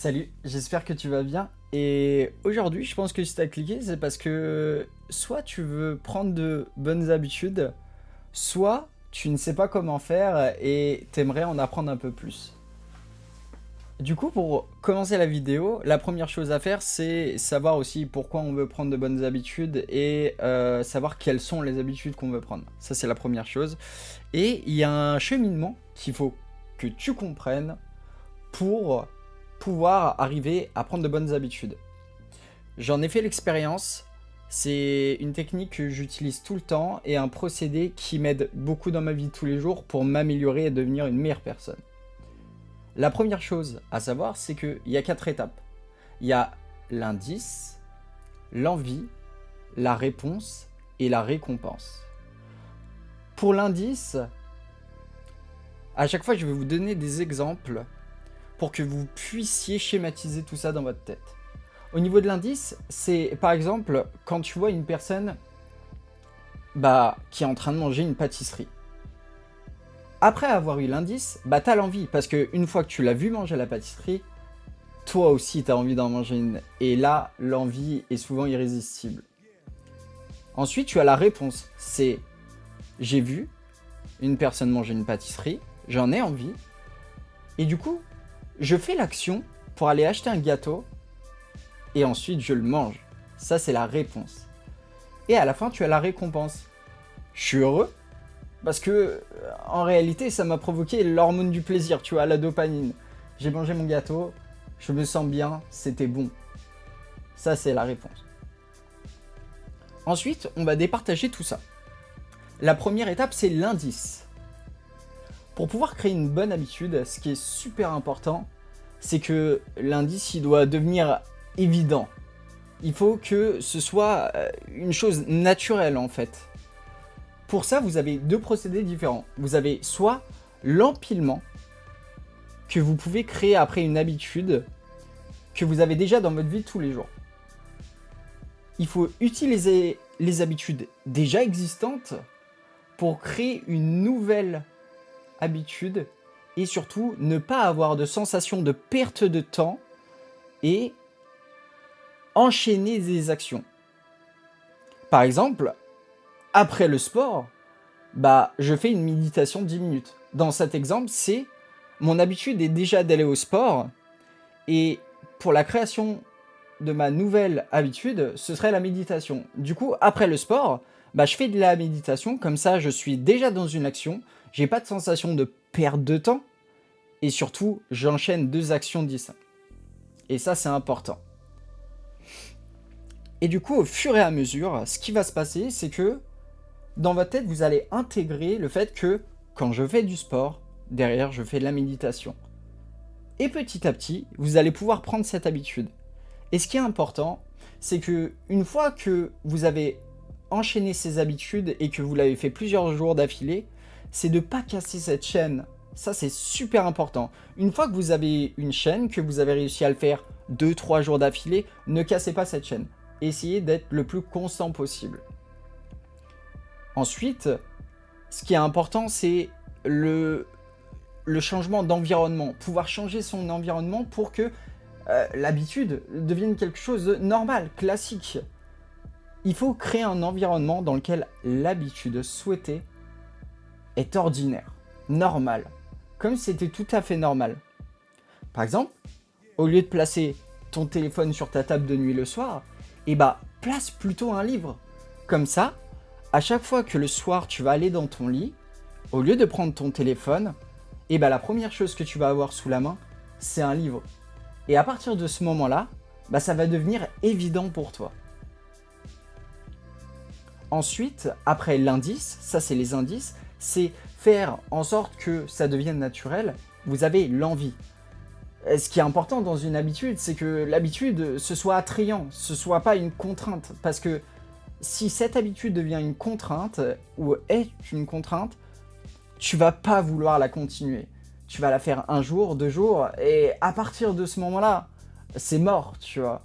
Salut, j'espère que tu vas bien. Et aujourd'hui, je pense que si t'as cliqué, c'est parce que soit tu veux prendre de bonnes habitudes, soit tu ne sais pas comment faire et t'aimerais en apprendre un peu plus. Du coup, pour commencer la vidéo, la première chose à faire, c'est savoir aussi pourquoi on veut prendre de bonnes habitudes et savoir quelles sont les habitudes qu'on veut prendre. Ça, c'est la première chose. Et il y a un cheminement qu'il faut que tu comprennes pour pouvoir arriver à prendre de bonnes habitudes. J'en ai fait l'expérience, c'est une technique que j'utilise tout le temps et un procédé qui m'aide beaucoup dans ma vie de tous les jours pour m'améliorer et devenir une meilleure personne. La première chose à savoir, c'est qu'il y a 4 étapes. Il y a l'indice, l'envie, la réponse et la récompense. Pour l'indice, à chaque fois je vais vous donner des exemples pour que vous puissiez schématiser tout ça dans votre tête. Au niveau de l'indice, c'est par exemple quand tu vois une personne qui est en train de manger une pâtisserie. Après avoir eu l'indice, t'as l'envie, parce qu'une fois que tu l'as vu manger la pâtisserie, toi aussi t'as envie d'en manger une. Et là, l'envie est souvent irrésistible. Ensuite, tu as la réponse, c'est j'ai vu une personne manger une pâtisserie, j'en ai envie, et du coup, je fais l'action pour aller acheter un gâteau, et ensuite je le mange. Ça, c'est la réponse. Et à la fin, tu as la récompense. Je suis heureux, parce que en réalité, ça m'a provoqué l'hormone du plaisir, tu vois, la dopamine. J'ai mangé mon gâteau, je me sens bien, c'était bon. Ça, c'est la réponse. Ensuite, on va départager tout ça. La première étape, c'est l'indice. Pour pouvoir créer une bonne habitude, ce qui est super important, c'est que l'indice, il doit devenir évident. Il faut que ce soit une chose naturelle, en fait. Pour ça, vous avez deux procédés différents. Vous avez soit l'empilement, que vous pouvez créer après une habitude que vous avez déjà dans votre vie de tous les jours. Il faut utiliser les habitudes déjà existantes pour créer une nouvelle habitude et surtout ne pas avoir de sensation de perte de temps et enchaîner des actions. Par exemple, après le sport, je fais une méditation de 10 minutes. Dans cet exemple, c'est mon habitude est déjà d'aller au sport et pour la création de ma nouvelle habitude, ce serait la méditation. Du coup, après le sport, je fais de la méditation, comme ça je suis déjà dans une action, j'ai pas de sensation de perte de temps et surtout, j'enchaîne deux actions distinctes. Et ça, c'est important. Et du coup, au fur et à mesure, ce qui va se passer, c'est que dans votre tête, vous allez intégrer le fait que quand je fais du sport, derrière, je fais de la méditation. Et petit à petit, vous allez pouvoir prendre cette habitude. Et ce qui est important, c'est que une fois que vous avez enchaîné ces habitudes et que vous l'avez fait plusieurs jours d'affilée, c'est de ne pas casser cette chaîne. Ça, c'est super important. Une fois que vous avez une chaîne, que vous avez réussi à le faire 2-3 jours d'affilée, ne cassez pas cette chaîne. Essayez d'être le plus constant possible. Ensuite, ce qui est important, c'est le changement d'environnement. Pouvoir changer son environnement pour que l'habitude devienne quelque chose de normal, classique. Il faut créer un environnement dans lequel l'habitude souhaitée est ordinaire, normale, comme si c'était tout à fait normal. Par exemple, au lieu de placer ton téléphone sur ta table de nuit le soir, place plutôt un livre. Comme ça, à chaque fois que le soir tu vas aller dans ton lit, au lieu de prendre ton téléphone, la première chose que tu vas avoir sous la main, c'est un livre. Et à partir de ce moment-là, ça va devenir évident pour toi. Ensuite, après l'indice, ça c'est les indices, c'est faire en sorte que ça devienne naturel, vous avez l'envie. Ce qui est important dans une habitude, c'est que l'habitude, ce soit attrayant, ce soit pas une contrainte. Parce que si cette habitude devient une contrainte, ou est une contrainte, tu vas pas vouloir la continuer. Tu vas la faire un jour, 2 jours, et à partir de ce moment-là, c'est mort, tu vois.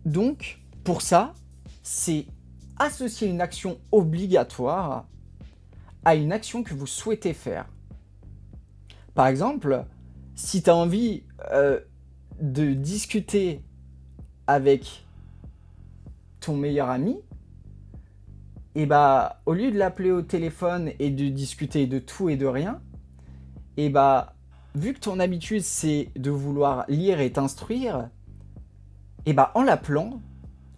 Donc, pour ça, c'est associer une action obligatoire à une action que vous souhaitez faire. Par exemple, Si tu as envie de discuter avec ton meilleur ami, et bah au lieu de l'appeler au téléphone et de discuter de tout et de rien, et bah vu que ton habitude c'est de vouloir lire et t'instruire, et bah en l'appelant,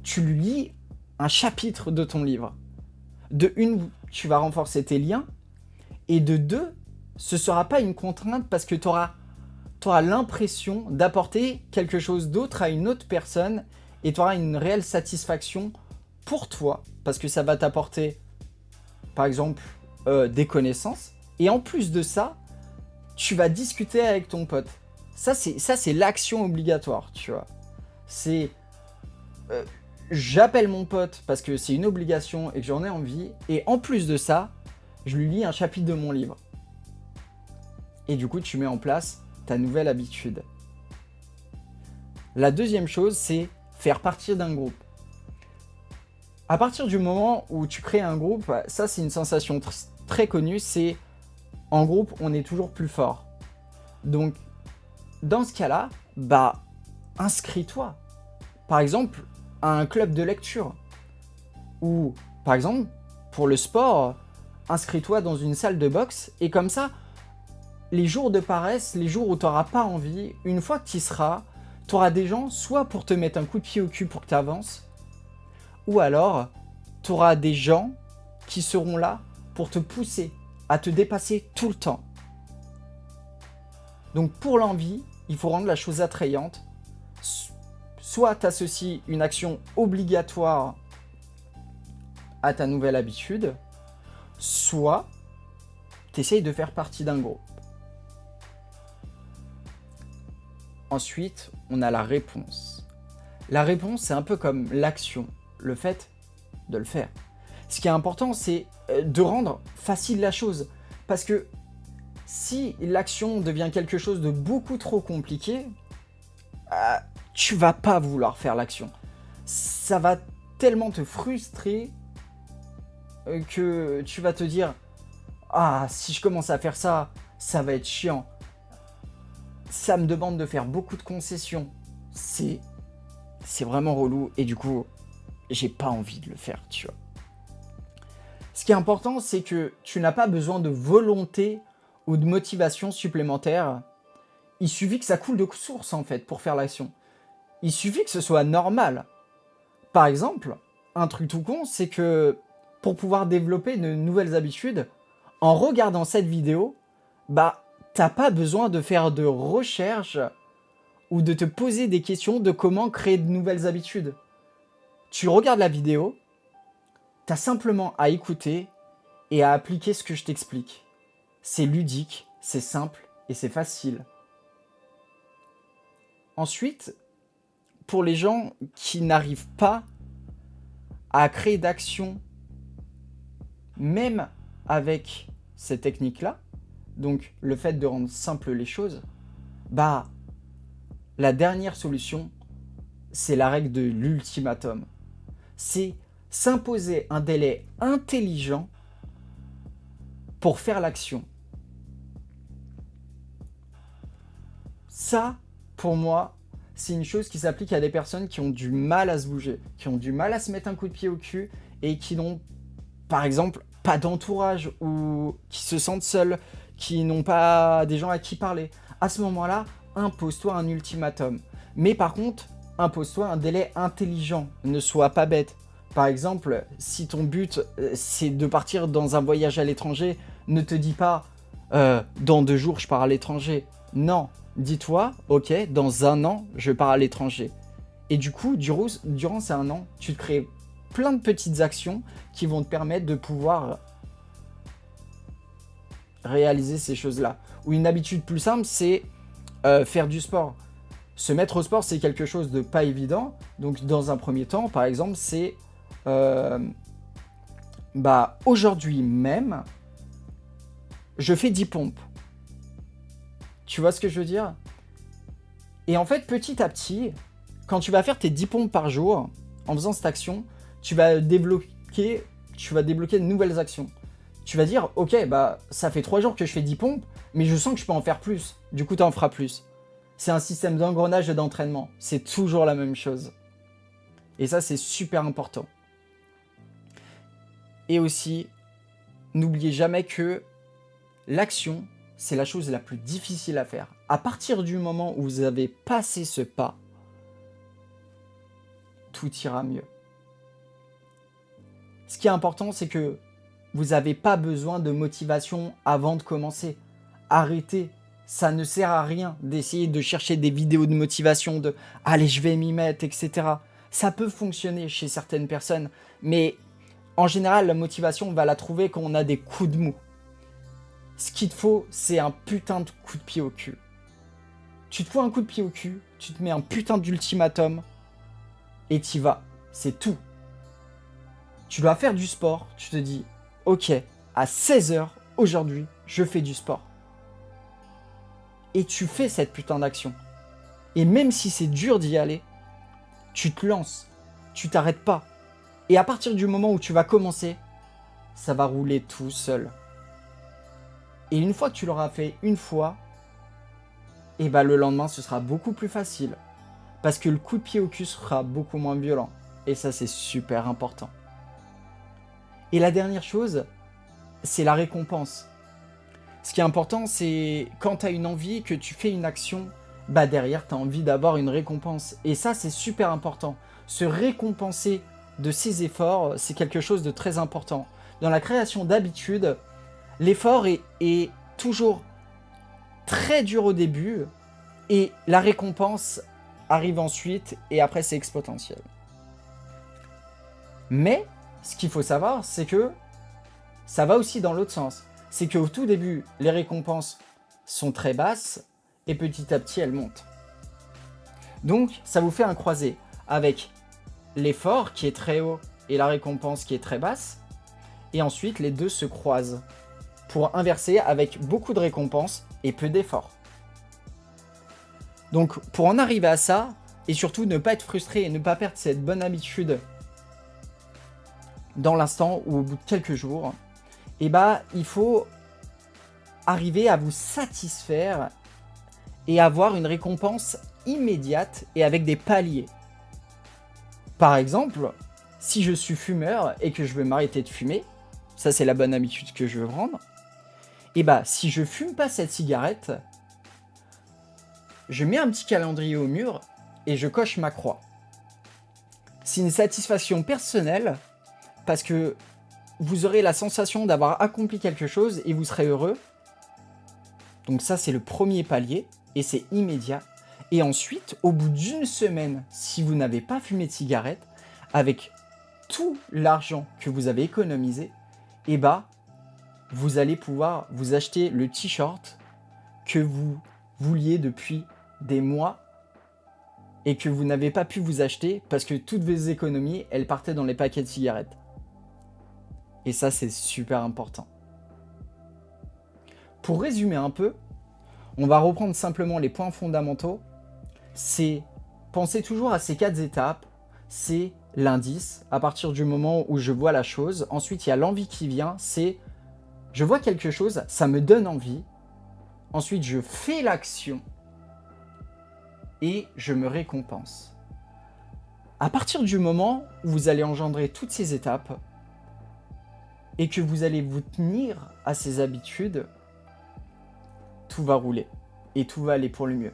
tu lui lis un chapitre de ton livre. De une, tu vas renforcer tes liens, et de deux, ce sera pas une contrainte parce que tu auras l'impression d'apporter quelque chose d'autre à une autre personne et tu auras une réelle satisfaction pour toi parce que ça va t'apporter, par exemple, des connaissances. Et en plus de ça, tu vas discuter avec ton pote. Ça, c'est l'action obligatoire, tu vois. C'est... j'appelle mon pote parce que c'est une obligation et que j'en ai envie. Et en plus de ça, je lui lis un chapitre de mon livre. Et du coup, tu mets en place ta nouvelle habitude. La deuxième chose, c'est faire partie d'un groupe. À partir du moment où tu crées un groupe, ça c'est une sensation très connue, c'est en groupe, on est toujours plus fort. Donc, dans ce cas-là, bah, inscris-toi. Par exemple, à un club de lecture. Ou, par exemple, pour le sport, inscris-toi dans une salle de boxe et comme ça, les jours de paresse, les jours où tu n'auras pas envie, une fois que tu y seras, tu auras des gens soit pour te mettre un coup de pied au cul pour que tu avances, ou alors tu auras des gens qui seront là pour te pousser à te dépasser tout le temps. Donc pour l'envie, il faut rendre la chose attrayante. Soit tu associes une action obligatoire à ta nouvelle habitude, soit tu essayes de faire partie d'un groupe. Ensuite, on a la réponse. La réponse, c'est un peu comme l'action, le fait de le faire. Ce qui est important, c'est de rendre facile la chose. Parce que si l'action devient quelque chose de beaucoup trop compliqué, tu vas pas vouloir faire l'action. Ça va tellement te frustrer que tu vas te dire « Ah, si je commence à faire ça, ça va être chiant. Ça me demande de faire beaucoup de concessions. C'est vraiment relou et du coup, j'ai pas envie de le faire, tu vois. » Ce qui est important, c'est que tu n'as pas besoin de volonté ou de motivation supplémentaire. Il suffit que ça coule de source, en fait, pour faire l'action. Il suffit que ce soit normal. Par exemple, un truc tout con, c'est que pour pouvoir développer de nouvelles habitudes, en regardant cette vidéo, bah, t'as pas besoin de faire de recherche ou de te poser des questions de comment créer de nouvelles habitudes. Tu regardes la vidéo, t'as simplement à écouter et à appliquer ce que je t'explique. C'est ludique, c'est simple et c'est facile. Ensuite, pour les gens qui n'arrivent pas à créer d'action, même avec ces techniques-là, donc le fait de rendre simples les choses, bah, la dernière solution, c'est la règle de l'ultimatum. C'est s'imposer un délai intelligent pour faire l'action. Ça, pour moi, c'est une chose qui s'applique à des personnes qui ont du mal à se bouger, qui ont du mal à se mettre un coup de pied au cul et qui n'ont, par exemple, pas d'entourage ou qui se sentent seuls, qui n'ont pas des gens à qui parler. À ce moment-là, impose-toi un ultimatum. Mais par contre, impose-toi un délai intelligent. Ne sois pas bête. Par exemple, si ton but, c'est de partir dans un voyage à l'étranger, ne te dis pas dans 2 jours, je pars à l'étranger. Non, dis-toi, ok, dans 1 an, je pars à l'étranger. Et du coup, durant ces 1 an, tu te crées plein de petites actions qui vont te permettre de pouvoir réaliser ces choses-là. Ou une habitude plus simple, c'est faire du sport. Se mettre au sport, c'est quelque chose de pas évident. Donc, dans un premier temps, par exemple, c'est aujourd'hui même, je fais 10 pompes. Tu vois ce que je veux dire? Et en fait, petit à petit, quand tu vas faire tes 10 pompes par jour, en faisant cette action, tu vas débloquer de nouvelles actions. Tu vas dire, ok, bah ça fait 3 jours que je fais 10 pompes, mais je sens que je peux en faire plus. Du coup, tu en feras plus. C'est un système d'engrenage et d'entraînement. C'est toujours la même chose. Et ça, c'est super important. Et aussi, n'oubliez jamais que l'action, c'est la chose la plus difficile à faire. À partir du moment où vous avez passé ce pas, tout ira mieux. Ce qui est important, c'est que vous n'avez pas besoin de motivation avant de commencer. Arrêtez. Ça ne sert à rien d'essayer de chercher des vidéos de motivation, de « allez, je vais m'y mettre », etc. Ça peut fonctionner chez certaines personnes, mais en général, la motivation, on va la trouver quand on a des coups de mou. Ce qu'il te faut, c'est un putain de coup de pied au cul. Tu te fous un coup de pied au cul, tu te mets un putain d'ultimatum, et t'y vas. C'est tout. Tu dois faire du sport, tu te dis « Ok, à 16h, aujourd'hui, je fais du sport. » Et tu fais cette putain d'action. Et même si c'est dur d'y aller, tu te lances, tu t'arrêtes pas. Et à partir du moment où tu vas commencer, ça va rouler tout seul. Et une fois que tu l'auras fait une fois, et bah le lendemain ce sera beaucoup plus facile. Parce que le coup de pied au cul sera beaucoup moins violent. Et ça c'est super important. Et la dernière chose, c'est la récompense. Ce qui est important, c'est quand tu as une envie, que tu fais une action, bah derrière, tu as envie d'avoir une récompense. Et ça, c'est super important. Se récompenser de ses efforts, c'est quelque chose de très important. Dans la création d'habitudes, l'effort est toujours très dur au début et la récompense arrive ensuite et après, c'est exponentiel. Mais ce qu'il faut savoir, c'est que ça va aussi dans l'autre sens. C'est qu'au tout début, les récompenses sont très basses et petit à petit, elles montent. Donc, ça vous fait un croisé avec l'effort qui est très haut et la récompense qui est très basse. Et ensuite, les deux se croisent pour inverser avec beaucoup de récompenses et peu d'efforts. Donc, pour en arriver à ça, et surtout ne pas être frustré et ne pas perdre cette bonne habitude dans l'instant ou au bout de quelques jours, et bah, il faut arriver à vous satisfaire et avoir une récompense immédiate et avec des paliers. Par exemple, si je suis fumeur et que je veux m'arrêter de fumer, ça c'est la bonne habitude que je veux prendre, et bah si je fume pas cette cigarette, je mets un petit calendrier au mur et je coche ma croix. C'est une satisfaction personnelle parce que vous aurez la sensation d'avoir accompli quelque chose et vous serez heureux. Donc ça, c'est le premier palier et c'est immédiat. Et ensuite, au bout d'une semaine, si vous n'avez pas fumé de cigarette, avec tout l'argent que vous avez économisé, eh bah, vous allez pouvoir vous acheter le t-shirt que vous vouliez depuis des mois et que vous n'avez pas pu vous acheter parce que toutes vos économies, elles partaient dans les paquets de cigarettes. Et ça, c'est super important. Pour résumer un peu, on va reprendre simplement les points fondamentaux. C'est penser toujours à ces 4 étapes. C'est l'indice, à partir du moment où je vois la chose. Ensuite, il y a l'envie qui vient. C'est je vois quelque chose, ça me donne envie. Ensuite, je fais l'action et je me récompense. À partir du moment où vous allez engendrer toutes ces étapes et que vous allez vous tenir à ces habitudes, tout va rouler et tout va aller pour le mieux.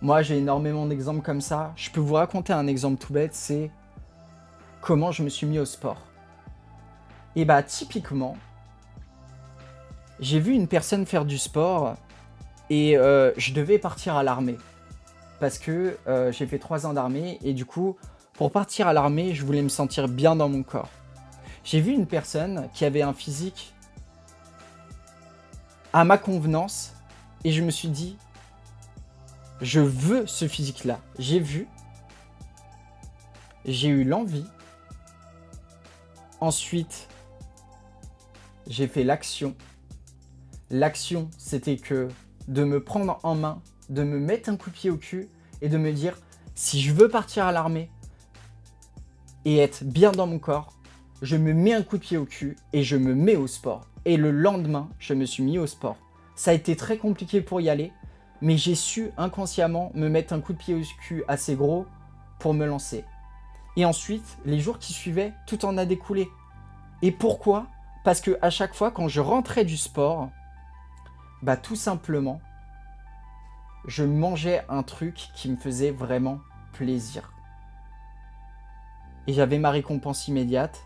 Moi, j'ai énormément d'exemples comme ça. Je peux vous raconter un exemple tout bête, c'est comment je me suis mis au sport. Et bah, typiquement, j'ai vu une personne faire du sport et je devais partir à l'armée. Parce que j'ai fait 3 ans d'armée et du coup, pour partir à l'armée, je voulais me sentir bien dans mon corps. J'ai vu une personne qui avait un physique à ma convenance et je me suis dit, je veux ce physique-là. J'ai vu, j'ai eu l'envie. Ensuite, j'ai fait l'action. L'action, c'était que de me prendre en main, de me mettre un coup de pied au cul et de me dire, si je veux partir à l'armée et être bien dans mon corps, je me mets un coup de pied au cul et je me mets au sport. Et le lendemain, je me suis mis au sport. Ça a été très compliqué pour y aller, mais j'ai su inconsciemment me mettre un coup de pied au cul assez gros pour me lancer. Et ensuite, les jours qui suivaient, tout en a découlé. Et pourquoi? Parce que à chaque fois, quand je rentrais du sport, bah tout simplement, je mangeais un truc qui me faisait vraiment plaisir. Et j'avais ma récompense immédiate.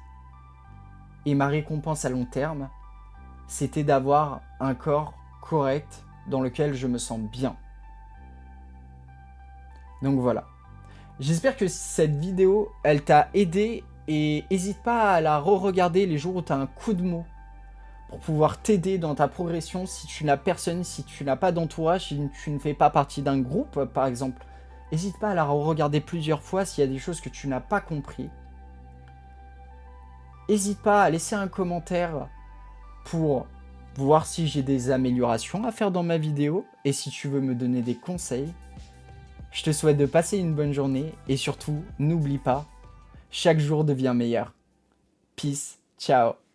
Et ma récompense à long terme, c'était d'avoir un corps correct dans lequel je me sens bien. Donc voilà. J'espère que cette vidéo, elle t'a aidé et n'hésite pas à la re-regarder les jours où tu as un coup de mot pour pouvoir t'aider dans ta progression si tu n'as personne, si tu n'as pas d'entourage, si tu ne fais pas partie d'un groupe par exemple. N'hésite pas à la re-regarder plusieurs fois s'il y a des choses que tu n'as pas compris. N'hésite pas à laisser un commentaire pour voir si j'ai des améliorations à faire dans ma vidéo et si tu veux me donner des conseils. Je te souhaite de passer une bonne journée et surtout, n'oublie pas, chaque jour devient meilleur. Peace, ciao.